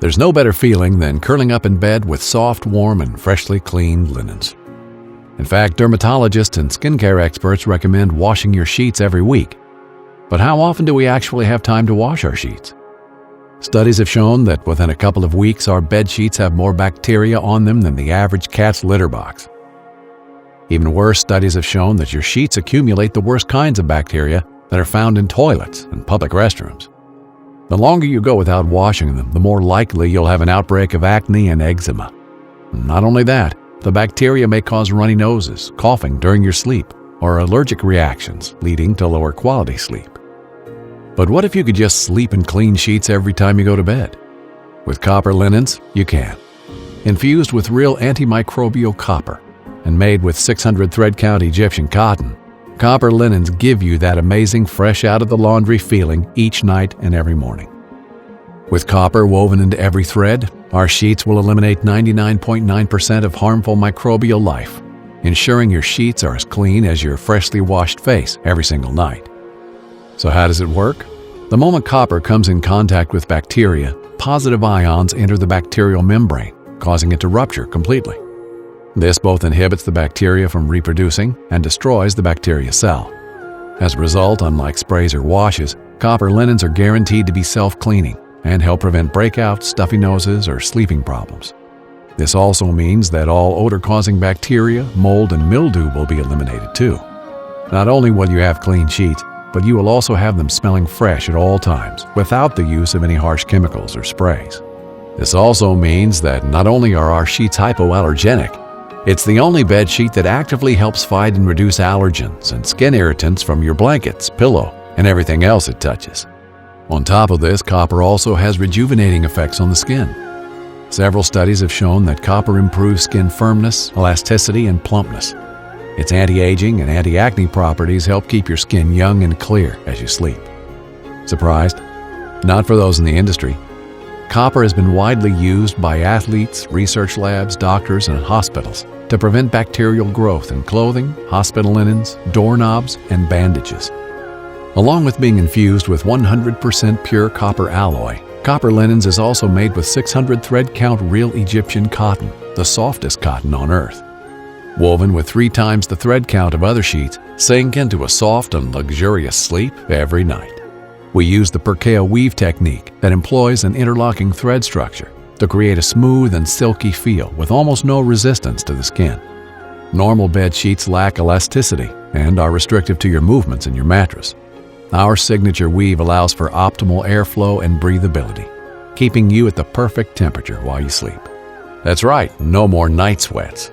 There's no better feeling than curling up in bed with soft, warm, and freshly cleaned linens. In fact, dermatologists and skincare experts recommend washing your sheets every week. But how often do we actually have time to wash our sheets? Studies have shown that within a couple of weeks, our bed sheets have more bacteria on them than the average cat's litter box. Even worse, studies have shown that your sheets accumulate the worst kinds of bacteria that are found in toilets and public restrooms. The longer you go without washing them, the more likely you'll have an outbreak of acne and eczema. Not only that, the bacteria may cause runny noses, coughing during your sleep, or allergic reactions, leading to lower quality sleep. But what if you could just sleep in clean sheets every time you go to bed? With copper linens, you can. Infused with real antimicrobial copper and made with 600 thread count Egyptian cotton, copper linens give you that amazing fresh out of the laundry feeling each night and every morning. With copper woven into every thread, our sheets will eliminate 99.9% of harmful microbial life, ensuring your sheets are as clean as your freshly washed face every single night. So how does it work? The moment copper comes in contact with bacteria, positive ions enter the bacterial membrane, causing it to rupture completely. This both inhibits the bacteria from reproducing and destroys the bacteria cell. As a result, unlike sprays or washes, copper linens are guaranteed to be self-cleaning and help prevent breakouts, stuffy noses, or sleeping problems. This also means that all odor-causing bacteria, mold, and mildew will be eliminated too. Not only will you have clean sheets, but you will also have them smelling fresh at all times without the use of any harsh chemicals or sprays. This also means that not only are our sheets hypoallergenic, it's the only bed sheet that actively helps fight and reduce allergens and skin irritants from your blankets, pillow, and everything else it touches. On top of this, copper also has rejuvenating effects on the skin. Several studies have shown that copper improves skin firmness, elasticity, and plumpness. Its anti-aging and anti-acne properties help keep your skin young and clear as you sleep. Surprised? Not for those in the industry. Copper has been widely used by athletes, research labs, doctors, and hospitals to prevent bacterial growth in clothing, hospital linens, doorknobs, and bandages. Along with being infused with 100% pure copper alloy, copper linens is also made with 600 thread count real Egyptian cotton, the softest cotton on earth. Woven with 3 times the thread count of other sheets, sink into a soft and luxurious sleep every night. We use the percale weave technique that employs an interlocking thread structure to create a smooth and silky feel with almost no resistance to the skin. Normal bed sheets lack elasticity and are restrictive to your movements in your mattress. Our signature weave allows for optimal airflow and breathability, keeping you at the perfect temperature while you sleep. That's right, no more night sweats.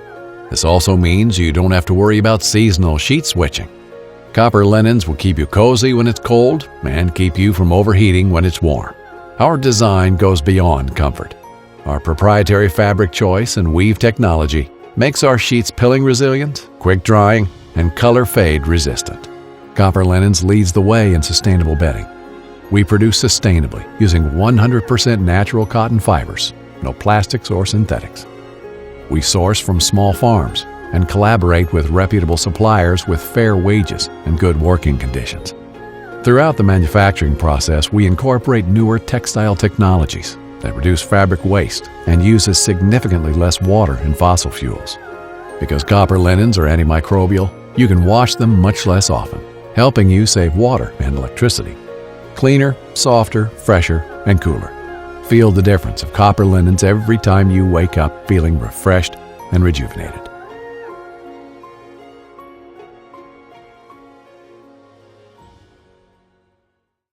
This also means you don't have to worry about seasonal sheet switching. Copper linens will keep you cozy when it's cold and keep you from overheating when it's warm. Our design goes beyond comfort. Our proprietary fabric choice and weave technology makes our sheets pilling resilient, quick drying, and color fade resistant. Copper linens leads the way in sustainable bedding. We produce sustainably using 100% natural cotton fibers, no plastics or synthetics. We source from small farms and collaborate with reputable suppliers with fair wages and good working conditions. Throughout the manufacturing process, we incorporate newer textile technologies that reduce fabric waste and uses significantly less water and fossil fuels. Because copper linens are antimicrobial, you can wash them much less often, helping you save water and electricity. Cleaner, softer, fresher, and cooler. Feel the difference of copper linens every time you wake up feeling refreshed and rejuvenated.